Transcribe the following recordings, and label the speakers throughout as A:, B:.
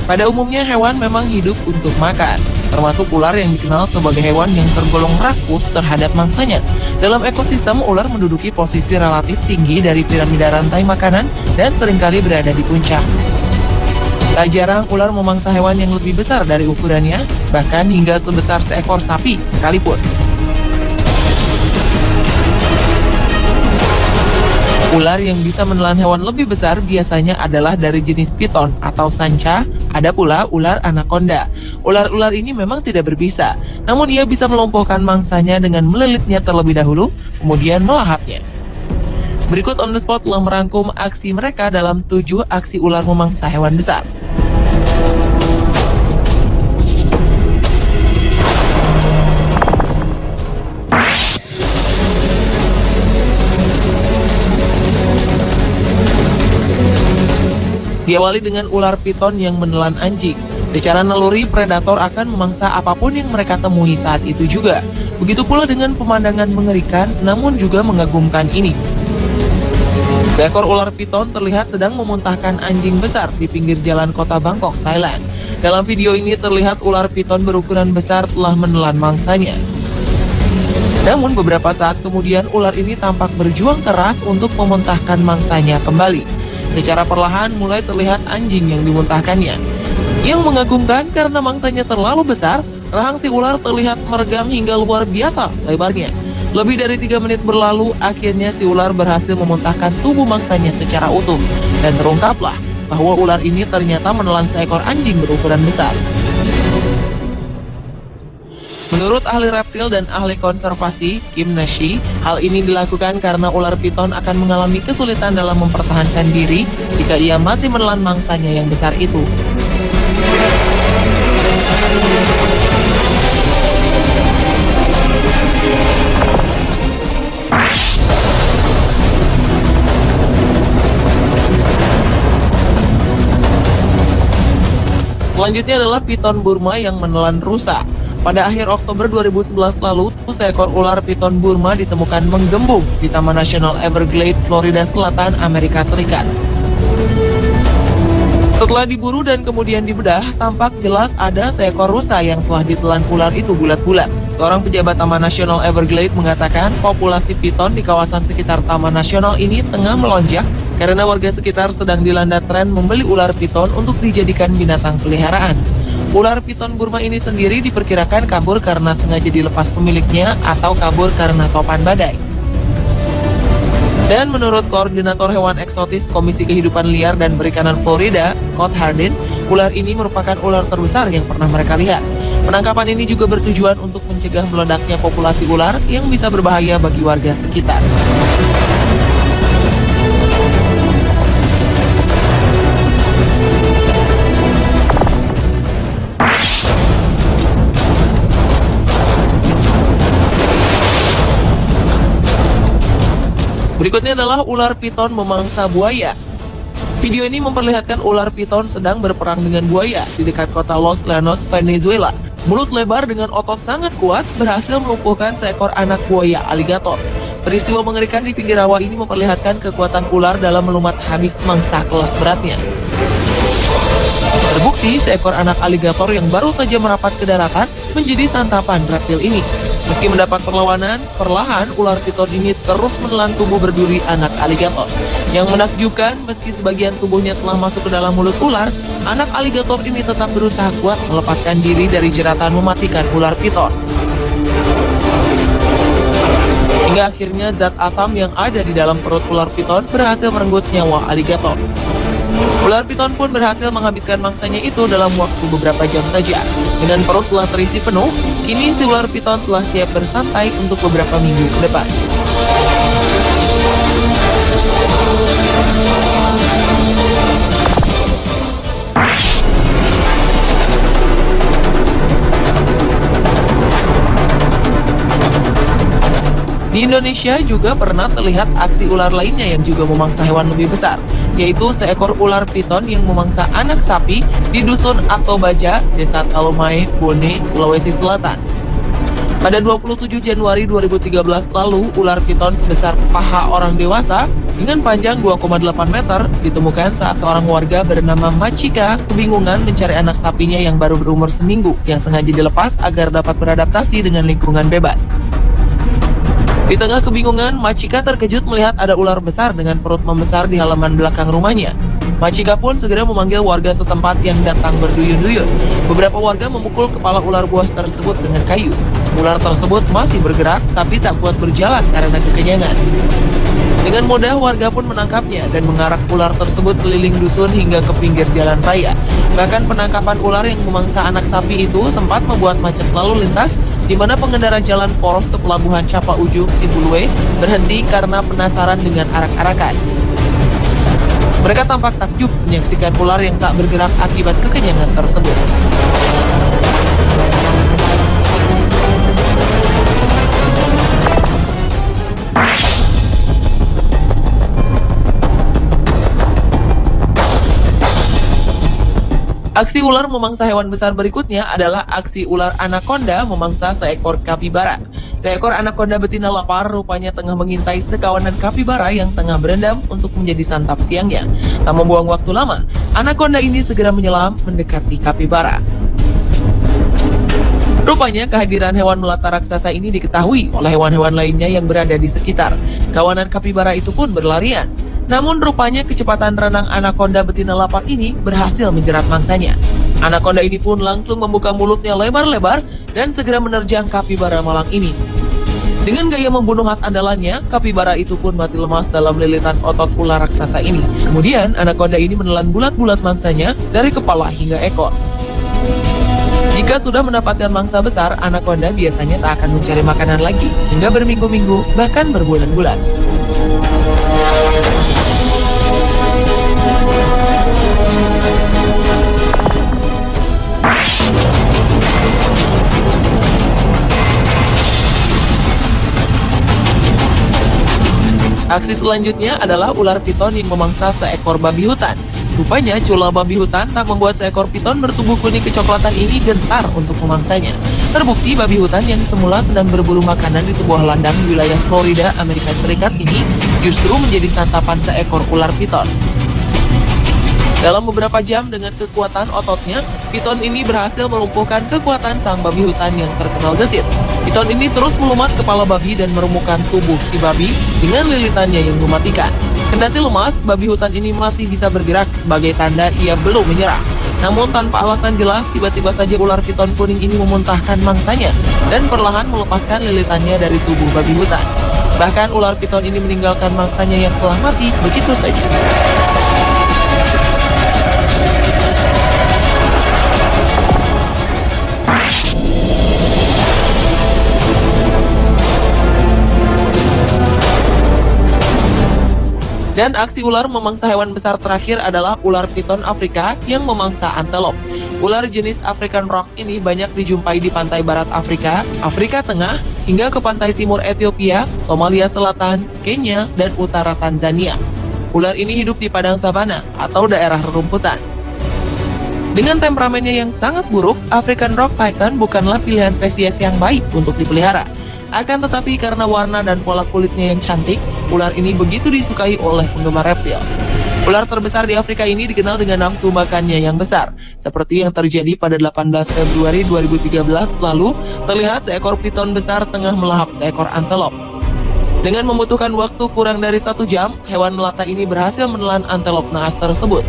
A: Pada umumnya hewan memang hidup untuk makan, termasuk ular yang dikenal sebagai hewan yang tergolong rakus terhadap mangsanya. Dalam ekosistem, ular menduduki posisi relatif tinggi dari piramida rantai makanan dan seringkali berada di puncak. Tak jarang ular memangsa hewan yang lebih besar dari ukurannya, bahkan hingga sebesar seekor sapi sekalipun. Ular yang bisa menelan hewan lebih besar biasanya adalah dari jenis piton atau sanca, ada pula ular anaconda. Ular-ular ini memang tidak berbisa, namun ia bisa melumpuhkan mangsanya dengan melilitnya terlebih dahulu, kemudian melahapnya. Berikut On The Spot telah merangkum aksi mereka dalam 7 aksi ular memangsa hewan besar. Diawali dengan ular piton yang menelan anjing. Secara naluri, predator akan memangsa apapun yang mereka temui saat itu juga. Begitu pula dengan pemandangan mengerikan namun juga mengagumkan ini. Seekor ular piton terlihat sedang memuntahkan anjing besar di pinggir jalan kota Bangkok, Thailand. Dalam video ini terlihat ular piton berukuran besar telah menelan mangsanya. Namun beberapa saat kemudian ular ini tampak berjuang keras untuk memuntahkan mangsanya kembali. Secara perlahan mulai terlihat anjing yang dimuntahkannya. Yang mengagumkan karena mangsanya terlalu besar, rahang si ular terlihat meregam hingga luar biasa lebarnya. Lebih dari 3 menit berlalu, akhirnya si ular berhasil memuntahkan tubuh mangsanya secara utuh. Dan terungkaplah bahwa ular ini ternyata menelan seekor anjing berukuran besar. Menurut ahli reptil dan ahli konservasi, Kim Nashi, hal ini dilakukan karena ular piton akan mengalami kesulitan dalam mempertahankan diri jika ia masih menelan mangsanya yang besar itu. Selanjutnya adalah piton Burma yang menelan rusa. Pada akhir Oktober 2011 lalu, seekor ular piton Burma ditemukan menggembung di Taman Nasional Everglades, Florida Selatan, Amerika Serikat. Setelah diburu dan kemudian dibedah, tampak jelas ada seekor rusa yang telah ditelan ular itu bulat-bulat. Seorang pejabat Taman Nasional Everglades mengatakan populasi piton di kawasan sekitar Taman Nasional ini tengah melonjak karena warga sekitar sedang dilanda tren membeli ular piton untuk dijadikan binatang peliharaan. Ular piton Burma ini sendiri diperkirakan kabur karena sengaja dilepas pemiliknya atau kabur karena topan badai. Dan menurut Koordinator Hewan Eksotis Komisi Kehidupan Liar dan Perikanan Florida, Scott Hardin, ular ini merupakan ular terbesar yang pernah mereka lihat. Penangkapan ini juga bertujuan untuk mencegah meledaknya populasi ular yang bisa berbahaya bagi warga sekitar. Berikutnya adalah ular piton memangsa buaya. Video ini memperlihatkan ular piton sedang berperang dengan buaya di dekat kota Los Llanos, Venezuela. Mulut lebar dengan otot sangat kuat berhasil melumpuhkan seekor anak buaya aligator. Peristiwa mengerikan di pinggir rawa ini memperlihatkan kekuatan ular dalam melumat habis mangsa kelas beratnya. Terbukti seekor anak aligator yang baru saja merapat ke daratan menjadi santapan reptil ini. Meski mendapat perlawanan, perlahan ular piton ini terus menelan tubuh berduri anak aligator. Yang menakjubkan, meski sebagian tubuhnya telah masuk ke dalam mulut ular, anak aligator ini tetap berusaha kuat melepaskan diri dari jeratan mematikan ular piton. Hingga akhirnya zat asam yang ada di dalam perut ular piton berhasil merenggut nyawa aligator. Ular piton pun berhasil menghabiskan mangsanya itu dalam waktu beberapa jam saja. Dengan perut telah terisi penuh, kini si ular piton telah siap bersantai untuk beberapa minggu ke depan. Di Indonesia juga pernah terlihat aksi ular lainnya yang juga memangsa hewan lebih besar, yaitu seekor ular piton yang memangsa anak sapi di Dusun Atobaja, Desa Talomai, Bone, Sulawesi Selatan. Pada 27 Januari 2013 lalu, ular piton sebesar paha orang dewasa dengan panjang 2,8 meter ditemukan saat seorang warga bernama Machika kebingungan mencari anak sapinya yang baru berumur seminggu yang sengaja dilepas agar dapat beradaptasi dengan lingkungan bebas. Di tengah kebingungan, Machika terkejut melihat ada ular besar dengan perut membesar di halaman belakang rumahnya. Machika pun segera memanggil warga setempat yang datang berduyun-duyun. Beberapa warga memukul kepala ular buas tersebut dengan kayu. Ular tersebut masih bergerak tapi tak kuat berjalan karena kekenyangan. Dengan mudah warga pun menangkapnya dan mengarak ular tersebut keliling dusun hingga ke pinggir jalan raya. Bahkan penangkapan ular yang memangsa anak sapi itu sempat membuat macet lalu lintas, di mana pengendara jalan poros ke pelabuhan Capa Ujung, Sibulwe, berhenti karena penasaran dengan arak-arakan. Mereka tampak takjub menyaksikan ular yang tak bergerak akibat kekenyangan tersebut. Aksi ular memangsa hewan besar berikutnya adalah aksi ular anaconda memangsa seekor kapibara. Seekor anaconda betina lapar rupanya tengah mengintai sekawanan kapibara yang tengah berendam untuk menjadi santap siangnya. Tak membuang waktu lama, anaconda ini segera menyelam mendekati kapibara. Rupanya kehadiran hewan melata raksasa ini diketahui oleh hewan-hewan lainnya yang berada di sekitar. Kawanan kapibara itu pun berlarian. Namun rupanya kecepatan renang anaconda betina lapar ini berhasil menjerat mangsanya. Anaconda ini pun langsung membuka mulutnya lebar-lebar dan segera menerjang kapibara malang ini. Dengan gaya membunuh khas andalannya, kapibara itu pun mati lemas dalam lilitan otot ular raksasa ini. Kemudian anaconda ini menelan bulat-bulat mangsanya dari kepala hingga ekor. Jika sudah mendapatkan mangsa besar, anaconda biasanya tak akan mencari makanan lagi hingga berminggu-minggu bahkan berbulan-bulan. Aksi selanjutnya adalah ular piton yang memangsa seekor babi hutan. Rupanya cula babi hutan tak membuat seekor piton bertubuh kuning kecoklatan ini gentar untuk memangsanya. Terbukti babi hutan yang semula sedang berburu makanan di sebuah ladang di wilayah Florida, Amerika Serikat ini justru menjadi santapan seekor ular piton. Dalam beberapa jam dengan kekuatan ototnya, piton ini berhasil melumpuhkan kekuatan sang babi hutan yang terkenal gesit. Piton ini terus melumat kepala babi dan meremukkan tubuh si babi dengan lilitannya yang mematikan. Kendati lemas, babi hutan ini masih bisa bergerak sebagai tanda ia belum menyerah. Namun tanpa alasan jelas, tiba-tiba saja ular piton kuning ini memuntahkan mangsanya dan perlahan melepaskan lilitannya dari tubuh babi hutan. Bahkan ular piton ini meninggalkan mangsanya yang telah mati begitu saja. Dan aksi ular memangsa hewan besar terakhir adalah ular piton Afrika yang memangsa antelop. Ular jenis African rock ini banyak dijumpai di pantai barat Afrika, Afrika Tengah, hingga ke pantai timur Ethiopia, Somalia Selatan, Kenya, dan utara Tanzania. Ular ini hidup di padang savana atau daerah rerumputan. Dengan temperamennya yang sangat buruk, African rock python bukanlah pilihan spesies yang baik untuk dipelihara. Akan tetapi karena warna dan pola kulitnya yang cantik, ular ini begitu disukai oleh penggemar reptil. Ular terbesar di Afrika ini dikenal dengan nafsu makannya yang besar. Seperti yang terjadi pada 18 Februari 2013 lalu, terlihat seekor piton besar tengah melahap seekor antelop. Dengan membutuhkan waktu kurang dari 1 jam, hewan melata ini berhasil menelan antelop naas tersebut.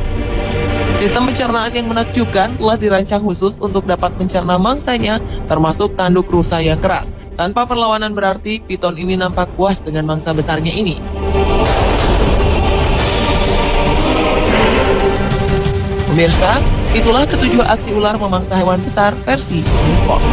A: Sistem pencernaan yang menakjubkan telah dirancang khusus untuk dapat mencerna mangsanya, termasuk tanduk rusa yang keras. Tanpa perlawanan berarti, piton ini nampak puas dengan mangsa besarnya ini. Pemirsa, itulah ketujuh aksi ular memangsa hewan besar versi Sport.